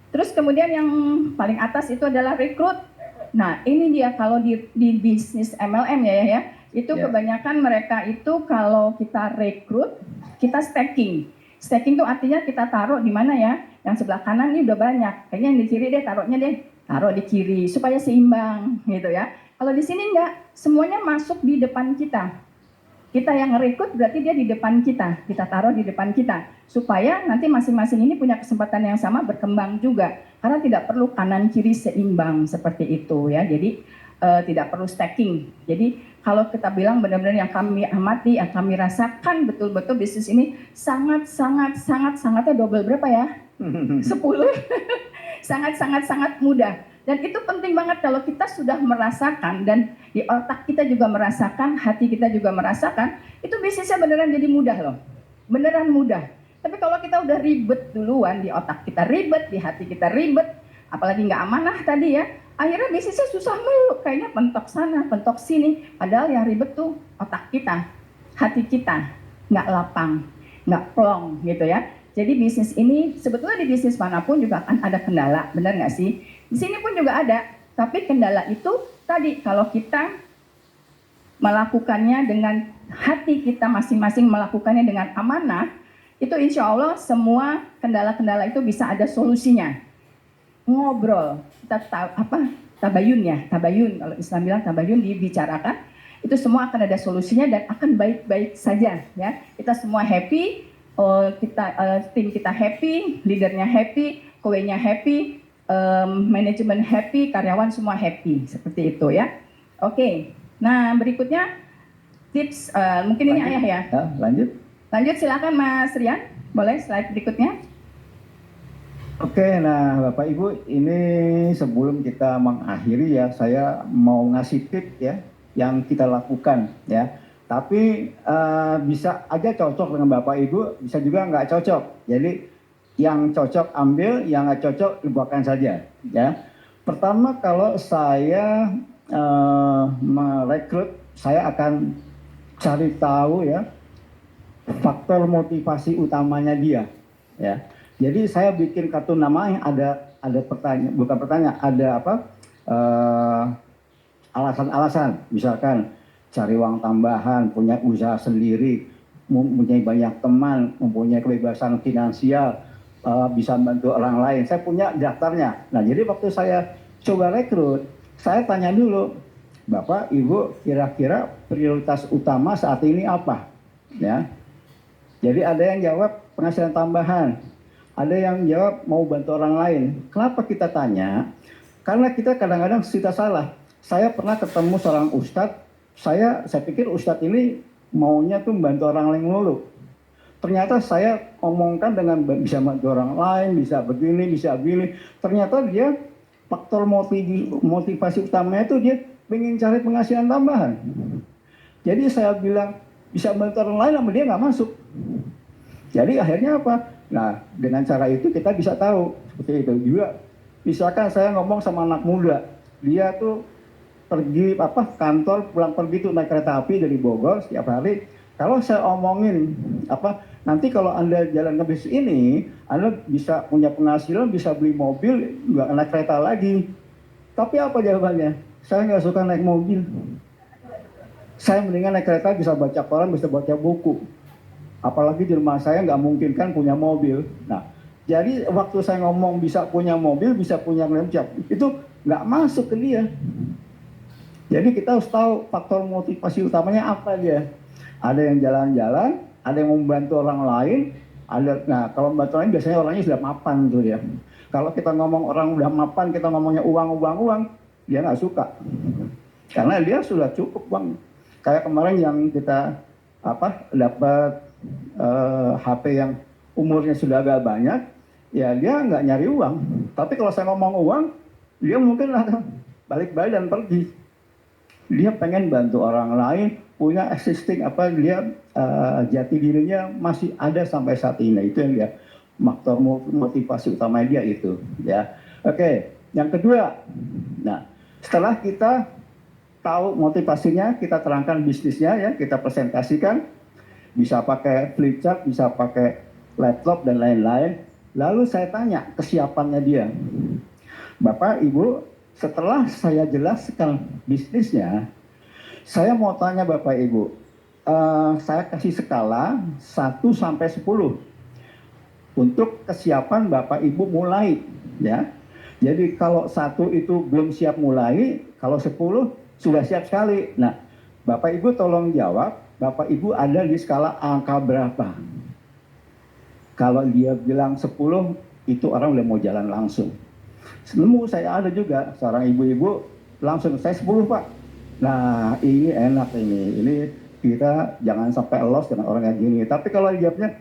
terus kemudian yang paling atas itu adalah rekrut. Nah, ini dia kalau di bisnis MLM ya, itu kebanyakan mereka itu kalau kita rekrut, kita stacking. Stacking itu artinya kita taruh di mana ya? Yang sebelah kanan ini udah banyak, kayaknya yang di kiri deh taruh di kiri supaya seimbang gitu ya. Kalau di sini enggak, semuanya masuk di depan kita. Kita yang ngerekrut berarti dia di depan kita taruh di depan kita supaya nanti masing-masing ini punya kesempatan yang sama berkembang juga. Karena tidak perlu kanan kiri seimbang seperti itu ya. Jadi tidak perlu stacking. Jadi kalau kita bilang benar-benar yang kami amati, yang kami rasakan betul-betul bisnis ini sangatnya double berapa ya? 10. sangat mudah. Dan itu penting banget kalau kita sudah merasakan dan di otak kita juga merasakan, hati kita juga merasakan, itu bisnisnya beneran jadi mudah loh. Beneran mudah. Tapi kalau kita udah ribet duluan, di otak kita ribet, di hati kita ribet, apalagi nggak amanah tadi ya, akhirnya bisnisnya susah mulu, kayaknya pentok sana, pentok sini. Padahal yang ribet tuh otak kita. hati kita nggak lapang, nggak plong gitu ya. Jadi bisnis ini sebetulnya di bisnis manapun juga akan ada kendala, benar nggak sih? Di sini pun juga ada, tapi kendala itu tadi kalau kita melakukannya dengan hati kita masing-masing, melakukannya dengan amanah, itu insya Allah semua kendala-kendala itu bisa ada solusinya. Ngobrol, kita tabayun, kalau Islam bilang tabayun, dibicarakan, itu semua akan ada solusinya dan akan baik-baik saja ya. Kita semua happy, tim kita happy, leadernya happy, kowe-nya happy, manajemen happy, karyawan semua happy, seperti itu ya. Oke, nah berikutnya tips, mungkin ini Ayah ya. Lanjut silakan Mas Rian, boleh slide berikutnya. Oke, nah Bapak Ibu, ini sebelum kita mengakhiri ya, saya mau ngasih tips ya yang kita lakukan ya. Tapi bisa aja cocok dengan Bapak Ibu, bisa juga nggak cocok. Jadi yang cocok ambil, yang nggak cocok lupakan saja ya. Pertama, kalau saya merekrut, saya akan cari tahu ya faktor motivasi utamanya dia ya. Jadi saya bikin kartu nama yang ada pertanyaan, bukan pertanyaan, ada apa? Alasan-alasan, misalkan cari uang tambahan, punya usaha sendiri, mempunyai banyak teman, mempunyai kebebasan finansial, bisa bantu orang lain. Saya punya daftarnya. Nah, jadi waktu saya coba rekrut, saya tanya dulu, Bapak, Ibu, kira-kira prioritas utama saat ini apa? Ya. Jadi ada yang jawab penghasilan tambahan. Ada yang jawab mau bantu orang lain. Kenapa kita tanya? Karena kita kadang-kadang kita salah. Saya pernah ketemu seorang ustadz. Saya pikir ustadz ini maunya tuh bantu orang lain mulu. Ternyata saya omongkan dengan bisa bantu orang lain, bisa begini, bisa begini. Ternyata dia faktor motivasi utamanya itu dia ingin cari penghasilan tambahan. Jadi saya bilang bisa bantu orang lain, sama dia nggak masuk. Jadi akhirnya apa? Nah, dengan cara itu kita bisa tahu seperti itu juga. Misalkan saya ngomong sama anak muda, dia tuh pergi kantor, pulang pergi tuh naik kereta api dari Bogor setiap hari. Kalau saya omongin nanti kalau Anda jalan ke bis ini, Anda bisa punya penghasilan, bisa beli mobil, nggak naik kereta lagi. Tapi apa jawabannya? Saya nggak suka naik mobil. Saya mendingan naik kereta, bisa baca koran, bisa baca buku. Apalagi di rumah saya nggak mungkin kan punya mobil. Nah, jadi waktu saya ngomong bisa punya mobil, bisa punya laptop, itu nggak masuk ke dia. Jadi kita harus tahu faktor motivasi utamanya apa dia. Ada yang jalan-jalan, ada yang membantu orang lain, nah kalau membantu orang lain biasanya orangnya sudah mapan tuh ya. Kalau kita ngomong orang udah mapan, kita ngomongnya uang, dia nggak suka. Karena dia sudah cukup bang. Kayak kemarin yang kita dapat HP yang umurnya sudah agak banyak, ya dia nggak nyari uang. Tapi kalau saya ngomong uang, dia mungkin akan balik-balik dan pergi. Dia pengen bantu orang lain, punya existing dia jati dirinya masih ada sampai saat ini. Itu yang dia faktor motivasi utama dia itu. Ya, oke. Yang kedua, nah setelah kita tahu motivasinya, kita terangkan bisnisnya ya, kita presentasikan. Bisa pakai flip chart, bisa pakai laptop dan lain-lain. Lalu saya tanya kesiapannya dia. Bapak, Ibu, setelah saya jelaskan bisnisnya, saya mau tanya Bapak, Ibu, saya kasih skala 1 sampai 10 untuk kesiapan Bapak, Ibu mulai. Ya. Jadi kalau 1 itu belum siap mulai, kalau 10 sudah siap sekali. Nah, Bapak, Ibu tolong jawab, Bapak Ibu ada di skala angka berapa? Kalau dia bilang 10, itu orang udah mau jalan langsung. Nemu saya ada juga, seorang ibu-ibu langsung, saya 10 Pak. Nah ini enak ini kita jangan sampai loss dengan orang yang gini. Tapi kalau jawabnya,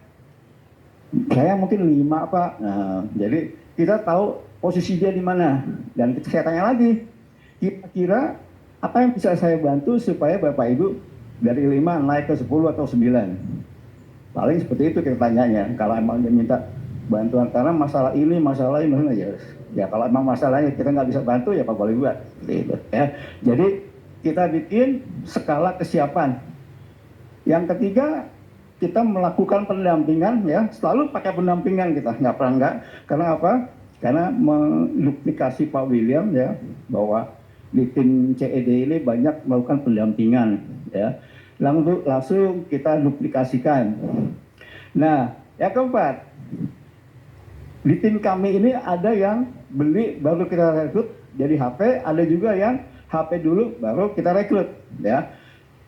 saya mungkin 5 Pak. Nah jadi kita tahu posisi dia di mana. Dan saya tanya lagi, kira-kira apa yang bisa saya bantu supaya Bapak Ibu dari 5 naik ke 10 atau 9. Paling seperti itu kita tanyanya. Kalau emang dia minta bantuan karena masalah ini ya kalau emang masalahnya kita nggak bisa bantu ya Pak boleh buat. Gitu, ya. Jadi kita bikin skala kesiapan. Yang ketiga, kita melakukan pendampingan ya, selalu pakai pendampingan kita, nggak pernah enggak. Karena apa? Karena menduplikasi Pak William ya, bahwa di tim CED ini banyak melakukan pendampingan ya. Langsung kita duplikasikan. Nah, yang keempat, di tim kami ini ada yang beli baru kita rekrut jadi HP, ada juga yang HP dulu baru kita rekrut ya.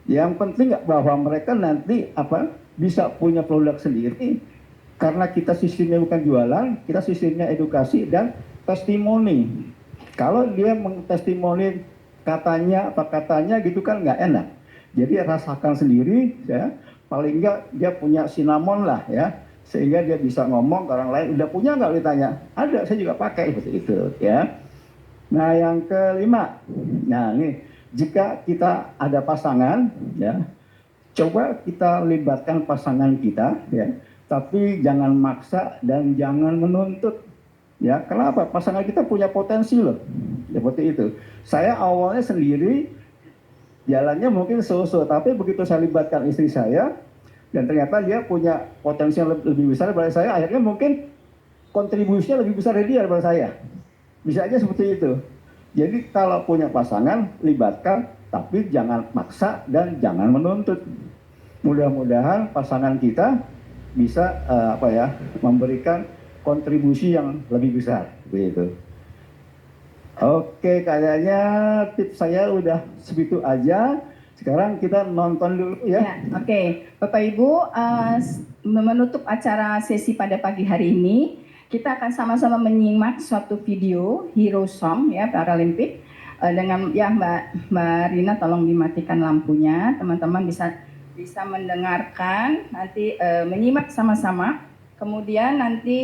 Yang penting bahwa mereka nanti bisa punya produk sendiri, karena kita sistemnya bukan jualan, kita sistemnya edukasi dan testimoni. Kalau dia mengtestimoni katanya gitu kan nggak enak. Jadi rasakan sendiri ya, paling nggak dia punya cinnamon lah ya, sehingga dia bisa ngomong ke orang lain, udah punya nggak ditanya, ada, saya juga pakai seperti itu ya. Nah yang kelima, nah ini jika kita ada pasangan ya, coba kita libatkan pasangan kita ya, tapi jangan maksa dan jangan menuntut ya. Kenapa? Pasangan kita punya potensi loh, seperti itu. Saya awalnya sendiri jalannya mungkin so-so, tapi begitu saya libatkan istri saya dan ternyata dia punya potensi yang lebih besar daripada saya, akhirnya mungkin kontribusinya lebih besar dari dia daripada saya. Bisa aja seperti itu. Jadi kalau punya pasangan, libatkan, tapi jangan maksa dan jangan menuntut. Mudah-mudahan pasangan kita bisa memberikan kontribusi yang lebih besar, begitu. Oke, kayaknya tips saya udah segitu aja. Sekarang kita nonton dulu ya. Oke. Bapak Ibu, menutup acara sesi pada pagi hari ini, kita akan sama-sama menyimak suatu video Hero Song ya, Paralimpik dengan ya Mbak Rina, tolong dimatikan lampunya, teman-teman bisa mendengarkan, nanti menyimak sama-sama. Kemudian nanti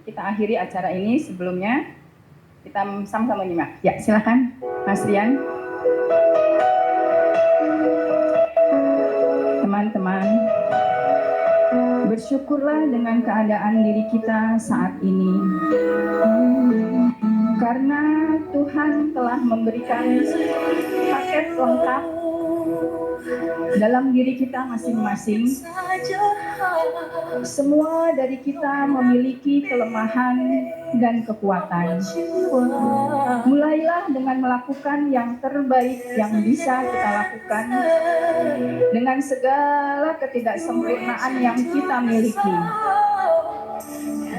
kita akhiri acara ini. Sebelumnya kita sama-sama menyimak. Ya, silakan Mas Rian. Teman-teman, bersyukurlah dengan keadaan diri kita saat ini, karena Tuhan telah memberikan paket lengkap dalam diri kita masing-masing. Semua dari kita memiliki kelemahan dan kekuatan. Mulailah dengan melakukan yang terbaik yang bisa kita lakukan dengan segala ketidaksempurnaan yang kita miliki.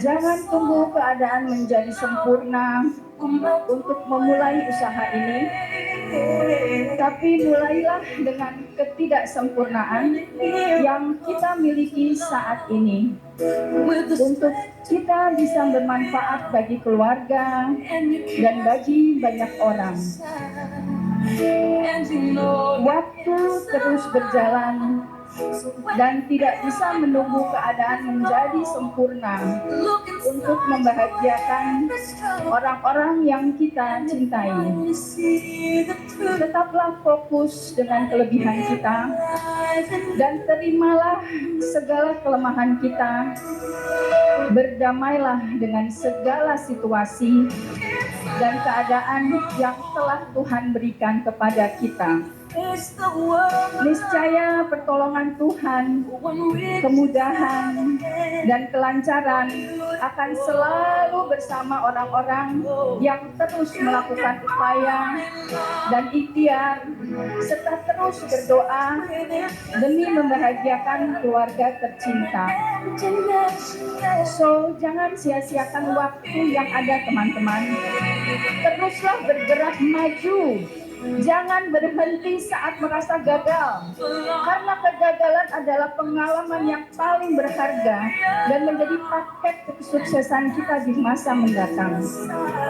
Jangan tunggu keadaan menjadi sempurna untuk memulai usaha ini, tapi mulailah dengan ketidaksempurnaan yang kita miliki saat ini untuk kita bisa bermanfaat bagi keluarga dan bagi banyak orang. Waktu terus berjalan dan tidak bisa menunggu keadaan menjadi sempurna untuk membahagiakan orang-orang yang kita cintai. Tetaplah fokus dengan kelebihan kita dan terimalah segala kelemahan kita. Berdamailah dengan segala situasi dan keadaan yang telah Tuhan berikan kepada kita. Niscaya pertolongan Tuhan, kemudahan, dan kelancaran akan selalu bersama orang-orang yang terus melakukan upaya dan ikhtiar serta terus berdoa demi membahagiakan keluarga tercinta. So, jangan sia-siakan waktu yang ada, teman-teman. Teruslah bergerak maju. Jangan berhenti saat merasa gagal, karena kegagalan adalah pengalaman yang paling berharga dan menjadi paket kesuksesan kita di masa mendatang.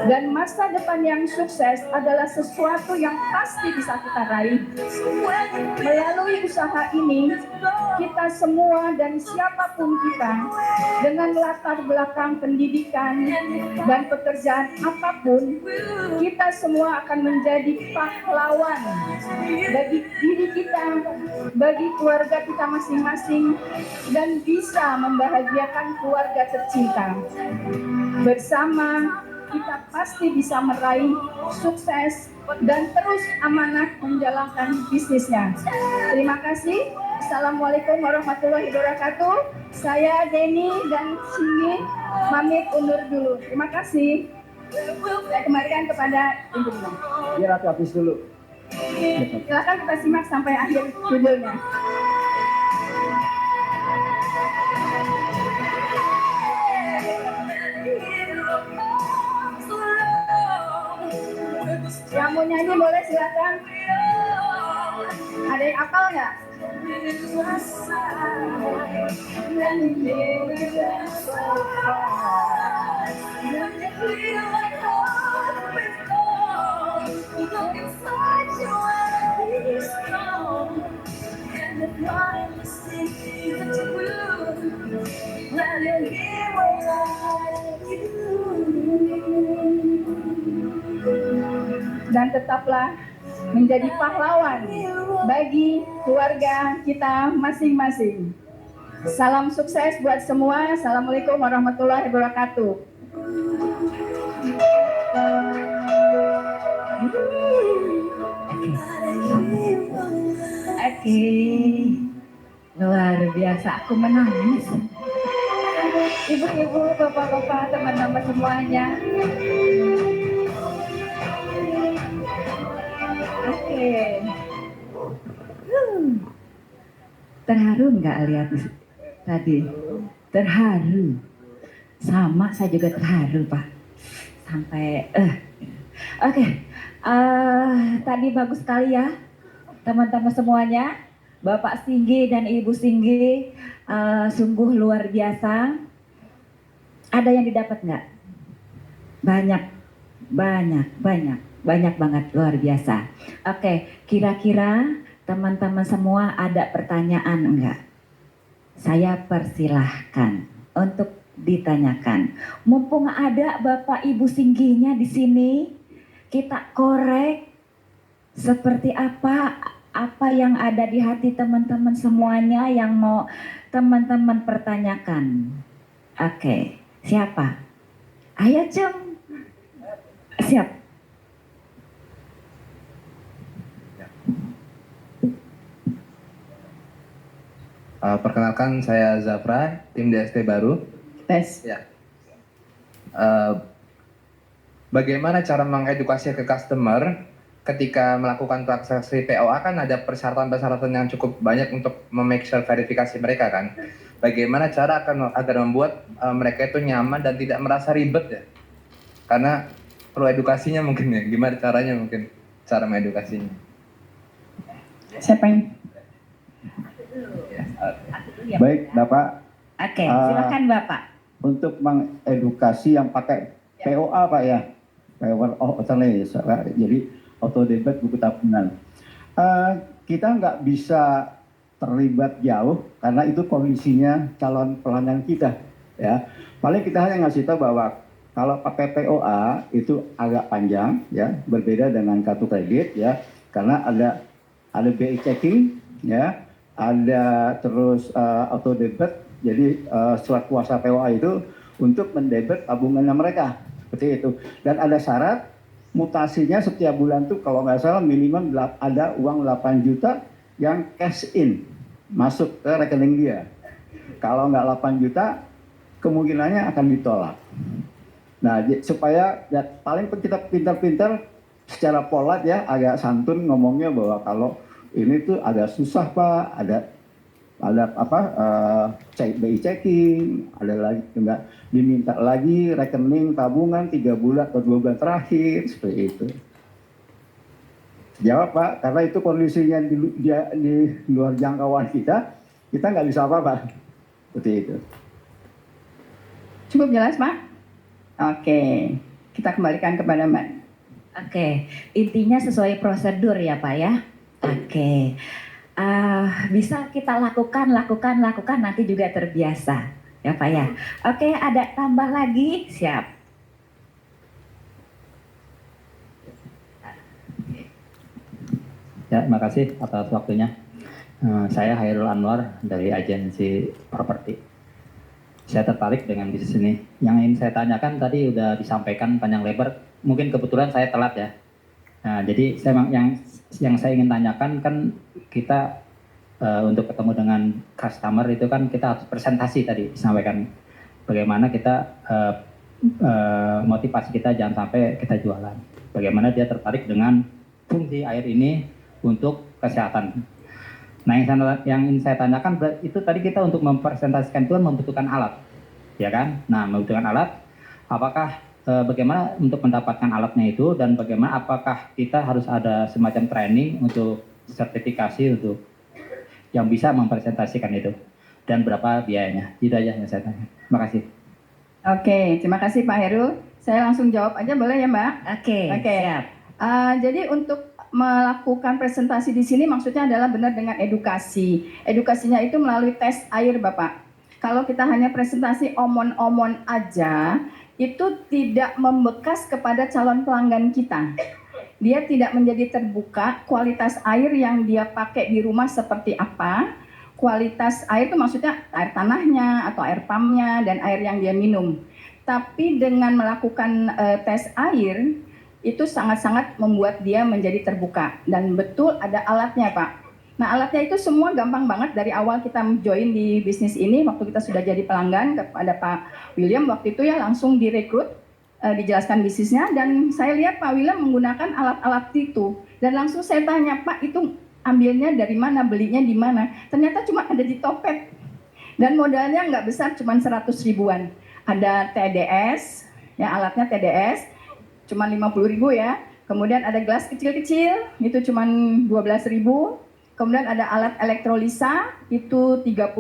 Dan masa depan yang sukses adalah sesuatu yang pasti bisa kita raih. Melalui usaha ini, kita semua dan siapapun kita, dengan latar belakang pendidikan dan pekerjaan apapun, kita semua akan menjadi pahlawan bagi diri kita, bagi keluarga kita masing-masing, dan bisa membahagiakan keluarga tercinta. Bersama kita pasti bisa meraih sukses dan terus amanah menjalankan bisnisnya. Terima kasih. Assalamualaikum warahmatullahi wabarakatuh. Saya Denny dan Singgi pamit undur dulu. Terima kasih. Saya kembalikan kepada Ibu Dina. Biar aku habis dulu. Silakan kita simak sampai akhir videonya. Yang mau nyanyi boleh silakan. Ada yang hafal nggak? Dan tetaplah menjadi pahlawan bagi keluarga kita masing-masing. Salam sukses buat semua. Assalamualaikum warahmatullahi wabarakatuh. Oke, luar biasa. Aku menangis. Ibu-ibu, bapak-bapak, teman-teman semuanya. Oke. Terharu nggak lihat tadi? Terharu. Sama, saya juga terharu, Pak. Sampai, Oke. Tadi bagus sekali ya, teman-teman semuanya. Bapak Singgi dan Ibu Singgi sungguh luar biasa. Ada yang didapat nggak? Banyak banget, luar biasa. Oke, kira-kira teman-teman semua ada pertanyaan enggak? Saya persilahkan untuk ditanyakan. Mumpung ada Bapak Ibu Singginya di sini, kita korek seperti apa yang ada di hati teman-teman semuanya yang mau teman-teman pertanyakan. Oke, siapa? Ayo Cung. Siap. Perkenalkan, saya Zafra, tim DST baru. Tes. Ya. Bagaimana cara mengedukasi ke customer ketika melakukan transaksi POA? Kan ada persyaratan-persyaratan yang cukup banyak untuk make sure verifikasi mereka kan. Bagaimana cara agar membuat mereka itu nyaman dan tidak merasa ribet ya? Karena perlu edukasinya mungkin ya. Gimana caranya mungkin cara mengedukasinya? Siapa yang? Baik, Bapak. Oke, silakan Bapak. Untuk mengedukasi yang pakai POA, Pak ya. Power of Attorney, jadi auto debit buku tabungan. Kita nggak bisa terlibat jauh karena itu kondisinya calon pelanggan kita, ya. Paling kita hanya ngasih tahu bahwa kalau pakai POA itu agak panjang, ya, berbeda dengan kartu kredit, ya, karena ada BI checking, ya, ada terus auto debit. Jadi surat kuasa POA itu untuk mendebet tabungannya mereka, seperti itu. Dan ada syarat mutasinya setiap bulan tuh kalau nggak salah minimum ada uang 8 juta yang cash in masuk ke rekening dia. Kalau nggak 8 juta kemungkinannya akan ditolak. Nah, supaya ya, paling kita pintar-pintar secara polat ya, agak santun ngomongnya bahwa kalau ini tuh agak susah Pak, ada BI checking, ada lagi enggak diminta lagi rekening tabungan 3 bulan atau 2 bulan terakhir, seperti itu. Jawab Pak, karena itu kondisinya di luar jangkauan kita nggak bisa apa-apa, seperti itu. Cukup jelas, Pak? Oke, kita kembalikan kepada Mbak. Oke, intinya sesuai prosedur ya Pak ya. Oke, bisa kita lakukan nanti juga terbiasa ya Pak ya. Oke, ada tambah lagi, siap. Ya, terima kasih atas waktunya. Saya Hairul Anwar dari agensi properti. Saya tertarik dengan bisnis ini. Yang ingin saya tanyakan tadi udah disampaikan panjang lebar. Mungkin kebetulan saya telat ya. Nah, jadi yang saya ingin tanyakan kan kita untuk ketemu dengan customer itu kan kita harus presentasi tadi disampaikan bagaimana kita motivasi kita jangan sampai kita jualan. Bagaimana dia tertarik dengan fungsi air ini untuk kesehatan. Nah, yang ingin saya tanyakan itu tadi kita untuk mempresentasikan itu membutuhkan alat, ya kan? Nah, membutuhkan alat. Apakah bagaimana untuk mendapatkan alatnya itu dan bagaimana apakah kita harus ada semacam training untuk sertifikasi untuk yang bisa mempresentasikan itu dan berapa biayanya? Itu aja yang saya tanya. Terima kasih. Oke, terima kasih Pak Heru. Saya langsung jawab aja boleh ya Mbak? Oke, Oke. siap. Jadi untuk melakukan presentasi di sini maksudnya adalah benar dengan edukasi. Edukasinya itu melalui tes air Bapak. Kalau kita hanya presentasi omon-omon aja, itu tidak membekas kepada calon pelanggan kita. Dia tidak menjadi terbuka kualitas air yang dia pakai di rumah seperti apa. Kualitas air itu maksudnya air tanahnya atau air pumpnya dan air yang dia minum. Tapi dengan melakukan tes air, itu sangat-sangat membuat dia menjadi terbuka. Dan betul ada alatnya Pak. Nah alatnya itu semua gampang banget dari awal kita join di bisnis ini. Waktu kita sudah jadi pelanggan kepada Pak William, waktu itu ya langsung direkrut, dijelaskan bisnisnya. Dan saya lihat Pak William menggunakan alat-alat itu. Dan langsung saya tanya, Pak itu ambilnya dari mana, belinya di mana? Ternyata cuma ada di Topet. Dan modalnya nggak besar, cuma 100 ribuan. Ada TDS, ya alatnya TDS, cuma 50.000 ya. Kemudian ada gelas kecil-kecil, itu cuma 12.000. Kemudian ada alat elektrolisa, itu 32.000.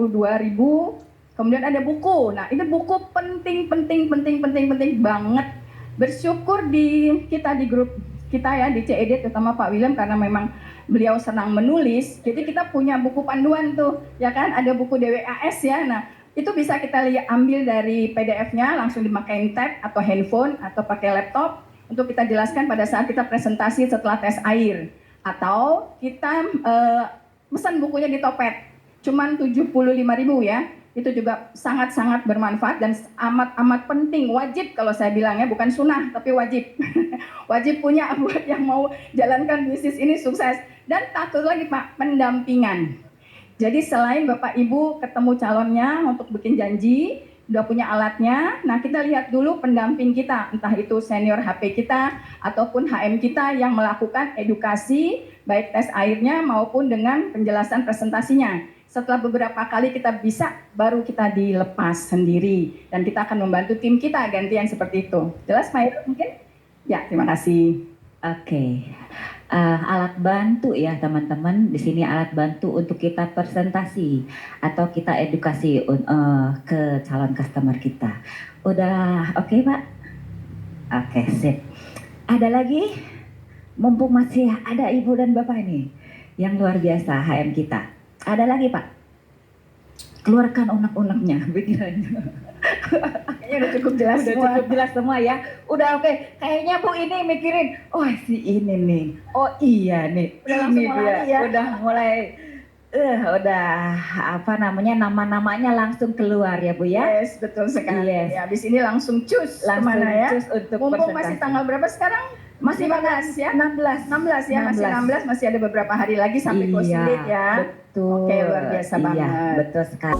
Kemudian ada buku. Nah, ini buku penting banget. Bersyukur kita di grup kita ya di CED terutama Pak William karena memang beliau senang menulis. Jadi kita punya buku panduan tuh, ya kan? Ada buku DWAS ya. Nah, itu bisa kita ambil dari PDF-nya langsung dimakai tab atau handphone atau pakai laptop untuk kita jelaskan pada saat kita presentasi setelah tes air. Atau kita pesan bukunya di Topet, cuman 75.000 ya. Itu juga sangat-sangat bermanfaat dan amat penting, wajib kalau saya bilang ya, bukan sunnah tapi wajib. Wajib punya buat yang mau jalankan bisnis ini sukses. Dan satu lagi Pak, pendampingan. Jadi selain Bapak Ibu ketemu calonnya untuk bikin janji, udah punya alatnya, nah kita lihat dulu pendamping kita, entah itu senior HP kita ataupun HM kita yang melakukan edukasi baik tes airnya maupun dengan penjelasan presentasinya. Setelah beberapa kali kita bisa, baru kita dilepas sendiri dan kita akan membantu tim kita gantian seperti itu. Jelas Pak Heru mungkin? Ya, terima kasih. Oke. Alat bantu ya teman-teman, di sini alat bantu untuk kita presentasi atau kita edukasi ke calon customer kita. Udah oke Pak? Oke, sip. Ada lagi? Mumpung masih ada Ibu dan Bapak ini yang luar biasa HM kita. Ada lagi Pak? Keluarkan unek-uneknya, pikirannya. Kayaknya udah cukup jelas Udah semua. cukup jelas semua ya. Udah oke. Kayaknya Bu ini mikirin, oh si ini nih. Oh iya nih. Udah langsung Ini mulai dia. ya. Udah mulai udah apa namanya nama-namanya langsung keluar ya Bu ya. Yes, betul sekali. Yes. Ya, habis ini langsung cus Langsung kemana ya? cus untuk Mumpung presentasi. masih tanggal berapa sekarang? Masih 15 ya? 16 16 ya, masih 16, masih ada beberapa hari lagi sampai Iya, konsulit ya. betul. Oke, luar biasa Iya, banget. betul sekali.